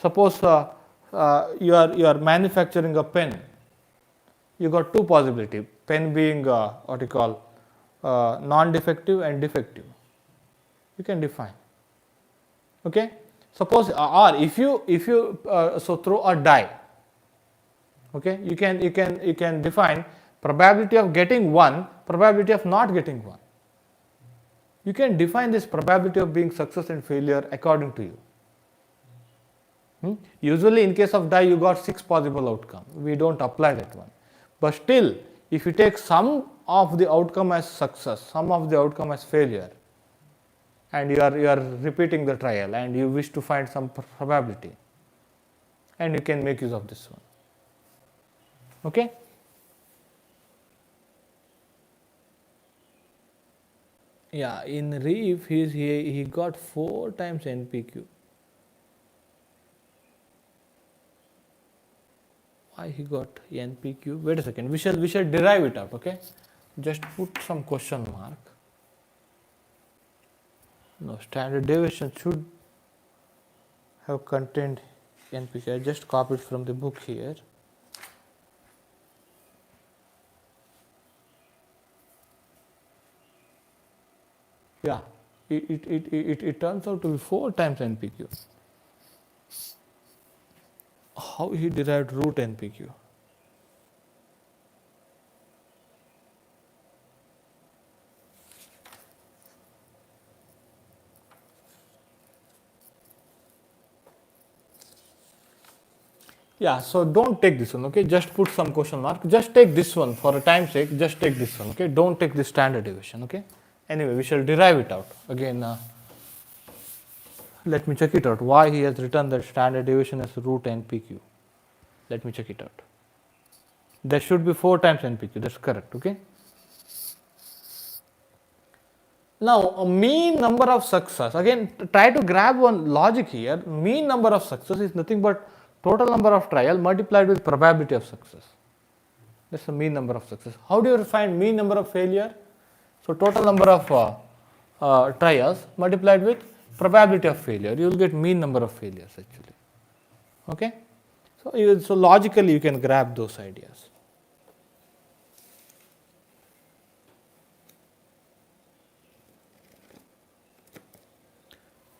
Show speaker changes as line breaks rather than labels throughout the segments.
Suppose you are manufacturing a pen. You got two possibilities, pen being what you call non-defective and defective. You can define. Okay. Suppose or if you so throw a die. Okay, you can define probability of getting 1, probability of not getting 1. You can define this probability of being success and failure according to you. Usually in case of die you got 6 possible outcome. We don't apply that one. But still, if you take some of the outcome as success, some of the outcome as failure, and you are repeating the trial and you wish to find some probability, and you can make use of this one. Okay. Yeah, in Reef he got 4 times NPQ. Why he got NPQ? Wait a second. We shall derive it out. Okay. Just put some question mark. No, standard deviation should have contained NPQ. I just copied from the book here. Yeah, it turns out to be 4 times NPQ. How he derived root NPQ? Yeah, so don't take this one, okay? Just put some question mark. Just take this one for a time sake. Just take this one, okay? Don't take the standard deviation, okay? Anyway, we shall derive it out. Again, let me check it out. Why he has written that standard deviation as root NPQ. Let me check it out. There should be 4 times NPQ. That's correct, okay? Now, a mean number of success. Again, try to grab one logic here. Mean number of success is nothing but total number of trial multiplied with probability of success. That's the mean number of success. How do you find mean number of failure? So, total number of trials multiplied with probability of failure. You will get mean number of failures actually. Okay. So logically you can grab those ideas.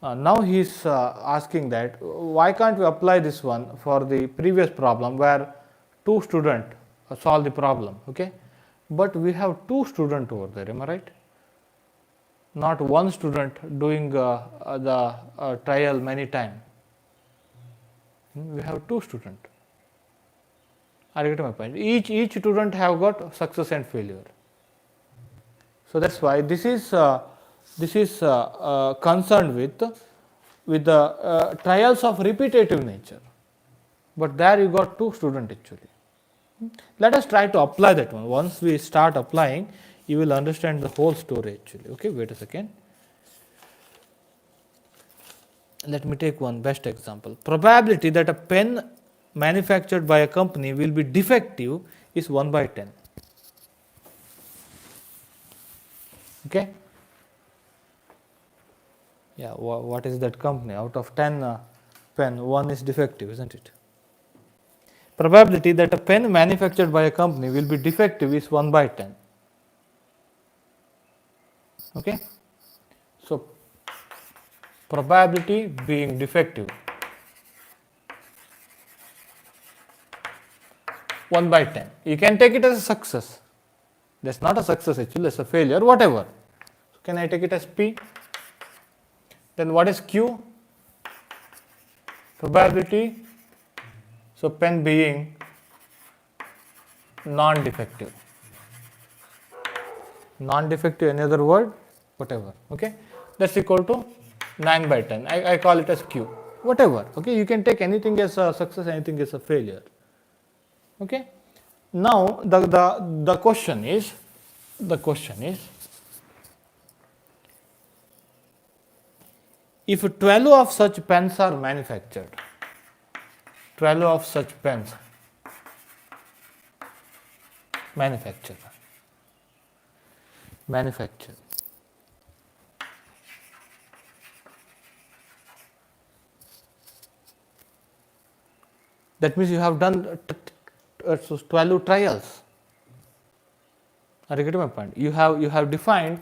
Now he is asking that why can't we apply this one for the previous problem where 2 students solve the problem, okay? But we have 2 students over there, am I right? Not 1 student doing the trial many times. We have 2 students. Are you getting my point? Each student have got success and failure. So that's why this is concerned with the trials of repetitive nature. But there you got 2 students actually. Let us try to apply that one. Once we start applying, you will understand the whole story actually. Okay, wait a second. Let me take one best example. Probability that a pen manufactured by a company will be defective is 1 by 10. Okay. Yeah, what is that company? Out of 10 pen, 1 is defective, isn't it? Probability that a pen manufactured by a company will be defective is 1 by 10. Okay. So, probability being defective 1 by 10. You can take it as a success. That's not a success actually, it's a failure, whatever. So can I take it as P? Then what is Q? Probability. So pen being non-defective. Non-defective, any other word? Whatever. Okay. That's equal to 9 by 10. I call it as Q. Whatever. Okay. You can take anything as a success, anything as a failure. Okay. Now the question is if 12 of such pens are manufactured, 12 of such pens manufactured, That means you have done 12 trials. Are you getting my point? You have defined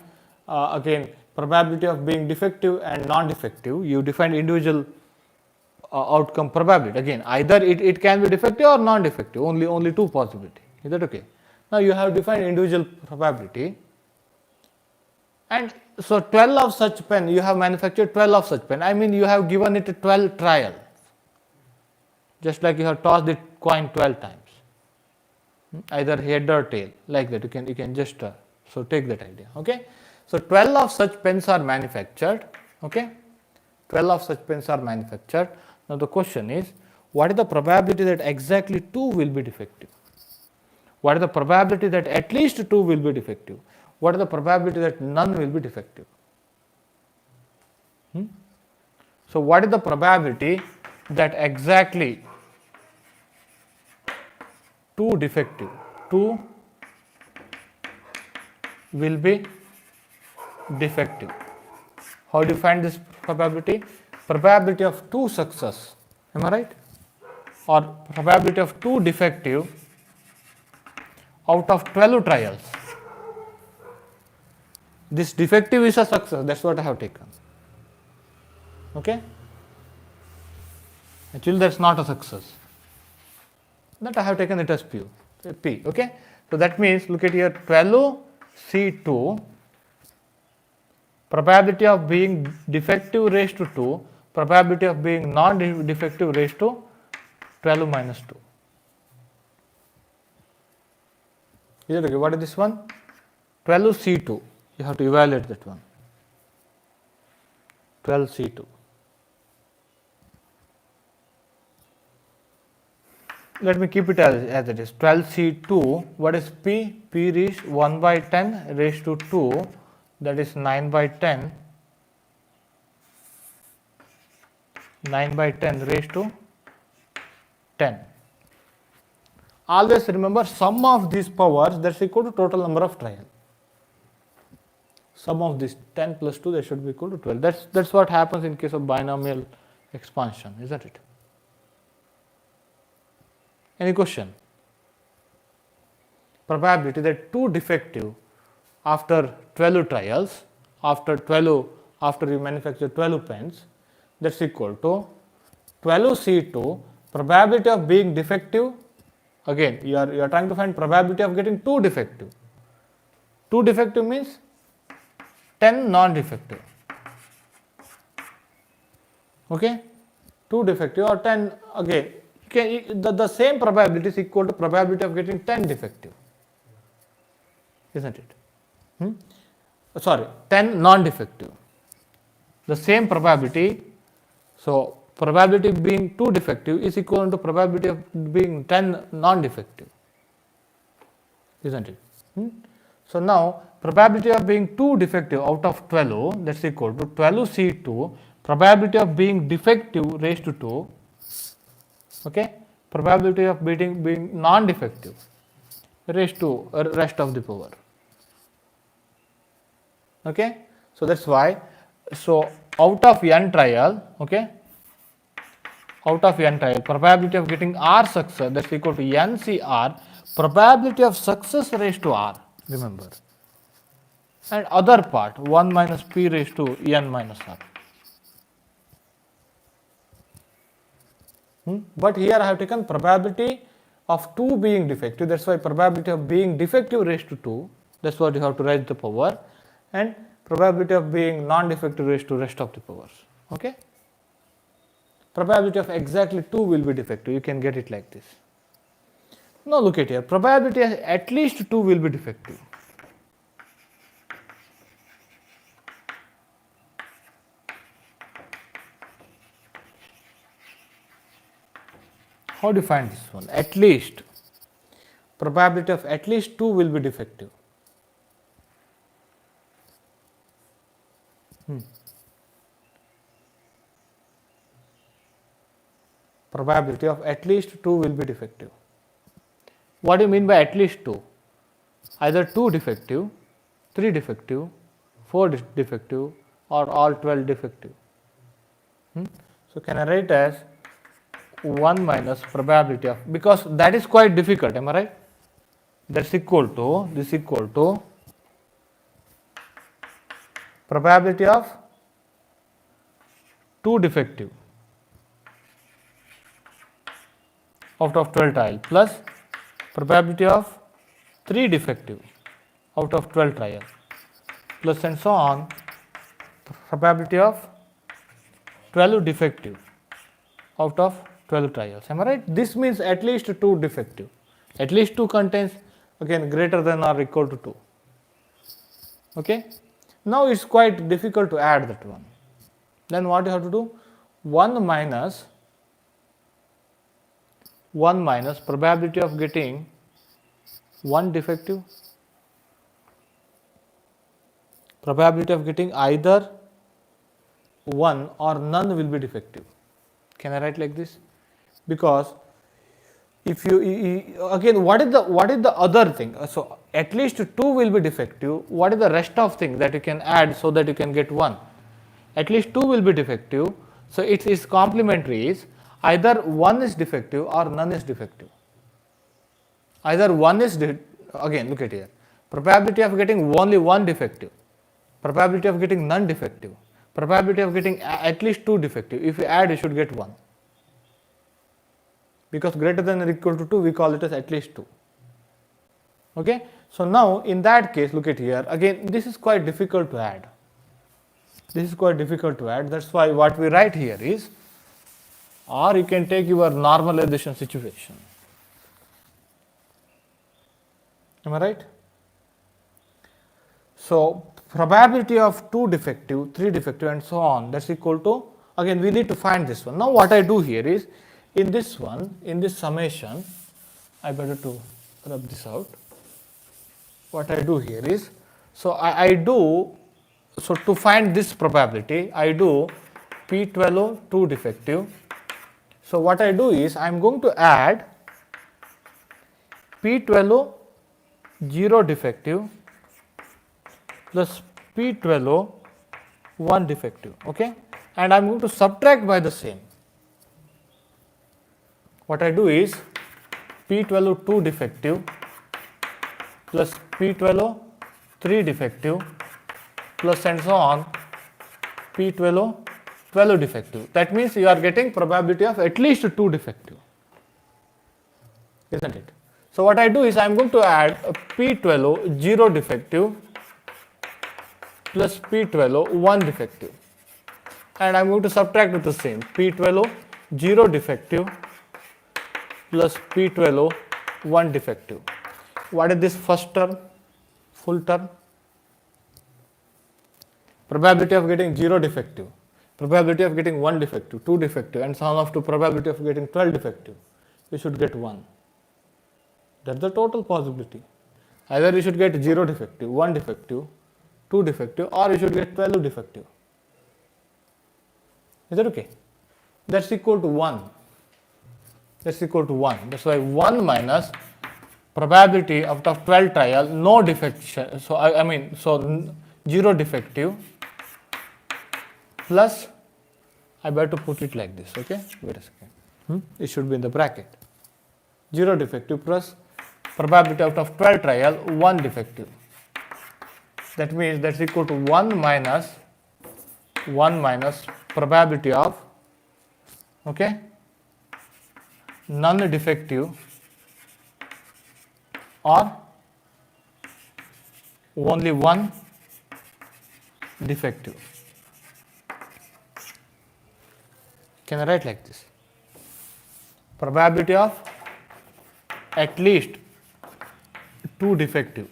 again probability of being defective and non-defective. You defined individual outcome probability. Again, either it can be defective or non-defective. Only two possibility. Is that okay? Now you have defined individual probability, and so 12 of such pen, you have manufactured 12 of such pen. I mean, you have given it a 12 trial, just like you have tossed the coin 12 times, either head or tail, like that. You can just so take that idea. Okay. So 12 of such pens are manufactured. Okay. 12 of such pens are manufactured. Now the question is, what is the probability that exactly 2 will be defective? What is the probability that at least 2 will be defective? What is the probability that none will be defective? So what is the probability that exactly 2 defective, 2 will be defective? How do you find this probability? Probability of 2 success, am I right? Or probability of 2 defective out of 12 trials. This defective is a success, that's what I have taken. Okay? Actually, that's not a success. That I have taken it as P. Okay? So that means, look at here, 12 C2, probability of being defective raised to 2, probability of being non-defective raised to 12 minus 2. Is it okay? What is this one? 12 C2. You have to evaluate that one. 12 C2. Let me keep it as it is. 12 C2. What is P? P is 1 by 10 raised to 2. That is 9 by 10. 9 by 10 raised to 10. Always remember, sum of these powers, that's equal to total number of trials. Sum of this 10 plus 2, that should be equal to 12. That's what happens in case of binomial expansion, isn't it? Any question? Probability that 2 defective after 12 trials, after you manufacture 12 pens, that's equal to 12 C2, probability of being defective. Again, you are trying to find probability of getting 2 defective. 2 defective means 10 non-defective. Okay, 2 defective or 10 again. The same probability is equal to probability of getting 10 defective, isn't it? Sorry, 10 non-defective. The same probability. So probability of being 2 defective is equal to probability of being 10 non-defective, isn't it? So now probability of being 2 defective out of 12, that's equal to 12 C2, probability of being defective raised to 2, okay, probability of being non-defective raised to rest of the power. Okay, so that's why. So out of n trial, okay, out of n trial, probability of getting R success, that's equal to NCR, probability of success raised to R, remember, and other part 1 minus P raised to n minus R. But here I have taken probability of 2 being defective, that's why probability of being defective raised to 2, that's what you have to raise the power, and probability of being non-defective raised to rest of the powers. Okay? Probability of exactly 2 will be defective, you can get it like this. Now look at here, probability at least 2 will be defective. How do you find this one? At least, probability of at least 2 will be defective. Probability of at least 2 will be defective. What do you mean by at least 2? Either 2 defective, 3 defective, 4 defective, or all 12 defective. So can I write as 1 minus probability of, because that is quite difficult, am I right? That's equal to, this equal to probability of 2 defective out of 12 trial plus probability of 3 defective out of 12 trial plus and so on probability of 12 defective out of 12 trials. Am I right? This means at least 2 defective. At least 2 contains, again, greater than or equal to 2. Okay. Now it's quite difficult to add that one. Then what you have to do? 1 minus probability of getting 1 defective, probability of getting either 1 or none will be defective. Can I write like this? Because if you again, what is the other thing? So at least 2 will be defective. What is the rest of things that you can add so that you can get 1? At least 2 will be defective. So its complementary is either 1 is defective or none is defective. Either 1 is again, look at here. Probability of getting only 1 defective, probability of getting none defective, probability of getting at least 2 defective. If you add, you should get 1. Because greater than or equal to 2, we call it as at least 2. Okay. So now in that case, look at here. Again, this is quite difficult to add. This is quite difficult to add. That's why what we write here is, or you can take your normalization situation. Am I right? So probability of 2 defective, 3 defective and so on, that's equal to, again we need to find this one. Now what I do here is, in this one, in this summation, I better to rub this out. What I do here is, so I do, so to find this probability, I do P12 2 defective. So what I do is, I am going to add P12 0 defective plus P12 1 defective, okay, and I am going to subtract by the same. What I do is P12 2 defective plus P12 3 defective plus and so on P12 12 defective. That means you are getting probability of at least 2 defective, isn't it? So what I do is I am going to add P12 0 defective plus P12 1 defective, and I am going to subtract with the same P12 0 defective plus P12 1 defective. What is this first term? Full term. Probability of getting 0 defective, probability of getting 1 defective, 2 defective and sum of to probability of getting 12 defective. You should get 1. That's the total possibility. Either you should get 0 defective, 1 defective, 2 defective, or you should get 12 defective. Is that okay? That's equal to 1. That's equal to 1. That's why 1 minus probability out of 12 trial, no defection. So I mean, so 0 defective plus, I better put it like this, okay? Wait a second. It should be in the bracket. 0 defective plus probability out of 12 trial, 1 defective. That means that's equal to 1 minus probability of, okay, none defective or only 1 defective. Can I write like this? Probability of at least 2 defective,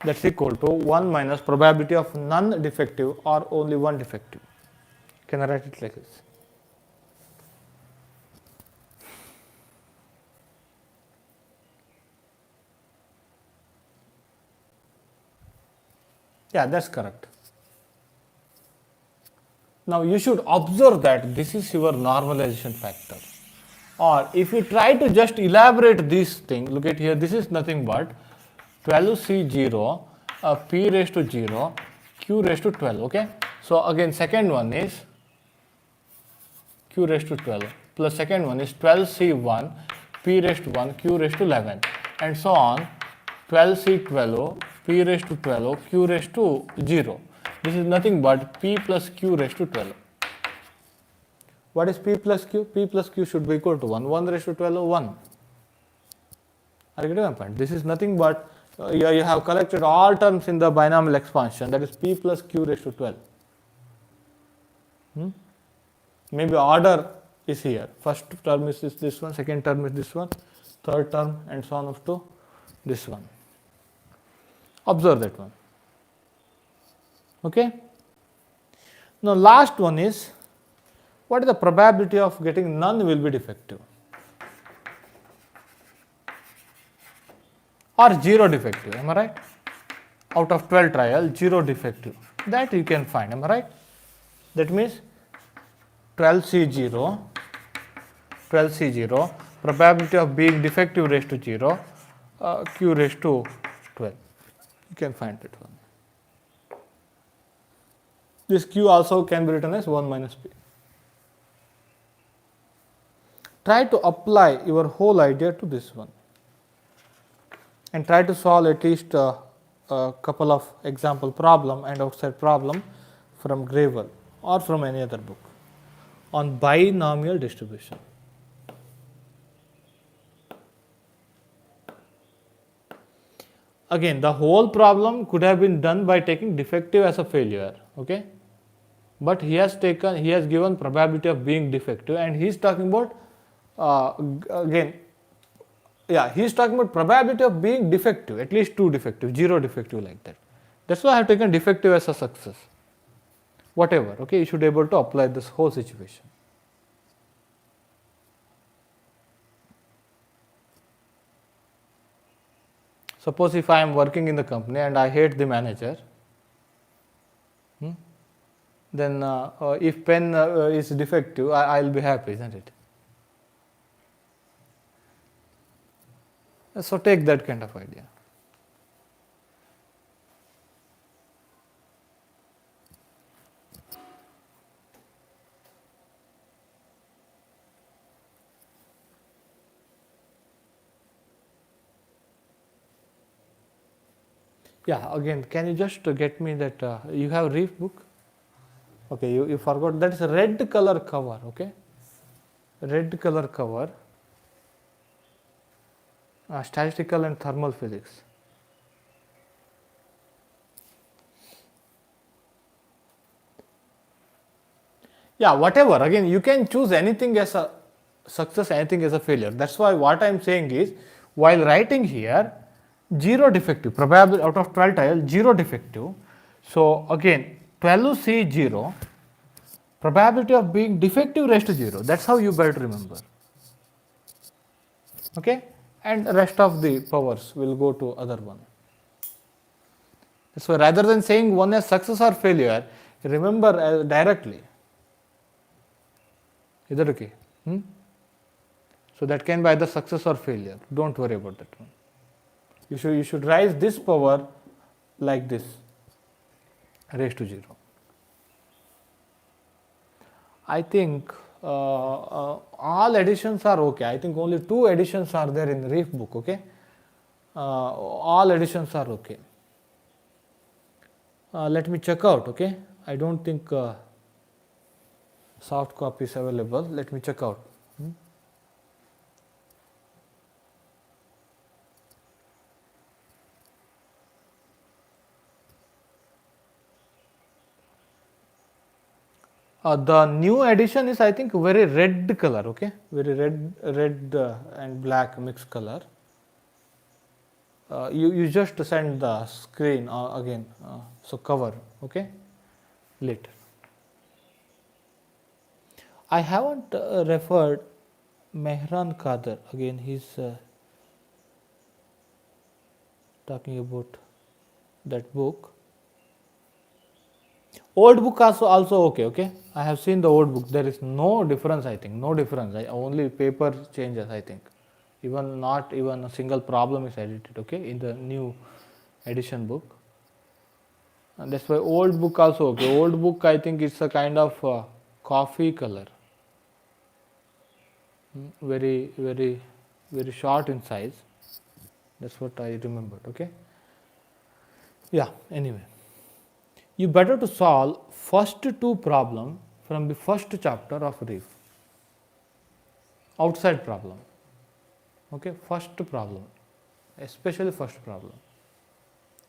that's equal to 1 minus probability of none defective or only 1 defective. Can I write it like this? Yeah, that's correct. Now you should observe that this is your normalization factor. Or if you try to just elaborate this thing, look at here, this is nothing but 12C0, P raised to 0, Q raised to 12, okay. So again second one is q raised to 12, plus second one is 12c1 p raised to 1 q raised to 11, and so on, 12c12 p raised to 12 q raised to 0. This is nothing but p plus q raised to 12. What is p plus q? P plus q should be equal to 1. 1 raised to 12, 1. Are you getting my point? This is nothing but you have collected all terms in the binomial expansion, that is p plus q raised to 12. Maybe order is here. First term is this one, second term is this one, third term, and so on up to this one. Observe that one. Okay. Now last one is, what is the probability of getting none will be defective or 0 defective? Am I right? Out of 12 trial, 0 defective. That you can find. Am I right? That means 12C0, probability of being defective raised to 0, q raised to 12. You can find that one. This q also can be written as 1 minus p. Try to apply your whole idea to this one and try to solve at least a couple of example problem and outside problem from Gravel or from any other book on binomial distribution. Again, the whole problem could have been done by taking defective as a failure, okay? But he has given probability of being defective, and he is talking about he is talking about probability of being defective, at least 2 defective, 0 defective, like that. That's why I have taken defective as a success. Whatever, okay, you should be able to apply this whole situation. Suppose if I am working in the company and I hate the manager, then if pen is defective, I will be happy, isn't it? So take that kind of idea. Yeah, again, can you just get me that you have Reef book? Okay, you forgot, that is a red color cover, okay? Red color cover, statistical and thermal physics. Yeah, whatever, again, you can choose anything as a success, anything as a failure. That's why what I am saying is, while writing here, 0 defective, probably out of 12 trial, 0 defective. So again, 12C0, probability of being defective raised to 0. That's how you better remember. Okay, and the rest of the powers will go to other one. So rather than saying one as success or failure, remember directly. Is that okay? So that can be either success or failure. Don't worry about that one. You should raise this power like this, raised to 0. I think all additions are okay. I think only 2 additions are there in the Reef book, okay? All additions are okay. Let me check out, okay? I don't think soft copy is available. Let me check out. The new addition is, I think, very red color, okay? Very red and black mixed color. You just send the screen again, so cover, okay, later. I haven't referred Mehran Kader, again he's talking about that book. Old book also okay. I have seen the old book. There is no difference, I think. No difference. Only paper changes, I think. Not even a single problem is edited, okay, in the new edition book. And that's why old book also okay. Old book, I think it's a kind of coffee color. very short in size. That's what I remembered. Okay. Yeah. Anyway, you better to solve first two problem from the first chapter of reef. Outside problem. Okay. First problem, especially first problem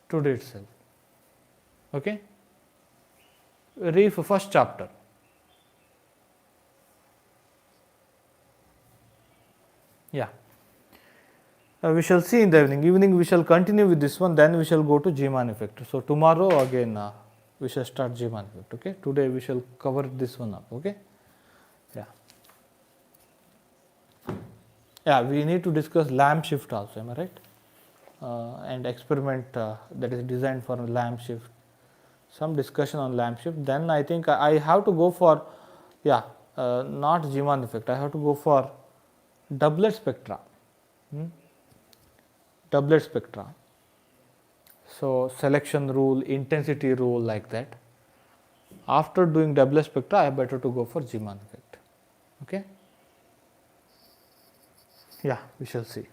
today itself. Okay. Reef first chapter. Yeah. We shall see in the evening. Evening we shall continue with this one, then we shall go to Zeeman effect. So, tomorrow again we shall start Zeeman effect. Okay. Today we shall cover this one up. Okay. Yeah. Yeah, we need to discuss lamp shift also, am I right? And experiment that is designed for lamp shift. Some discussion on lamp shift. Then I think I have to go for, yeah, not Zeeman effect. I have to go for doublet spectra. Doublet spectra. So, selection rule, intensity rule, like that. After doing doublet spectra, I better to go for Zeeman effect. Okay. Yeah, we shall see.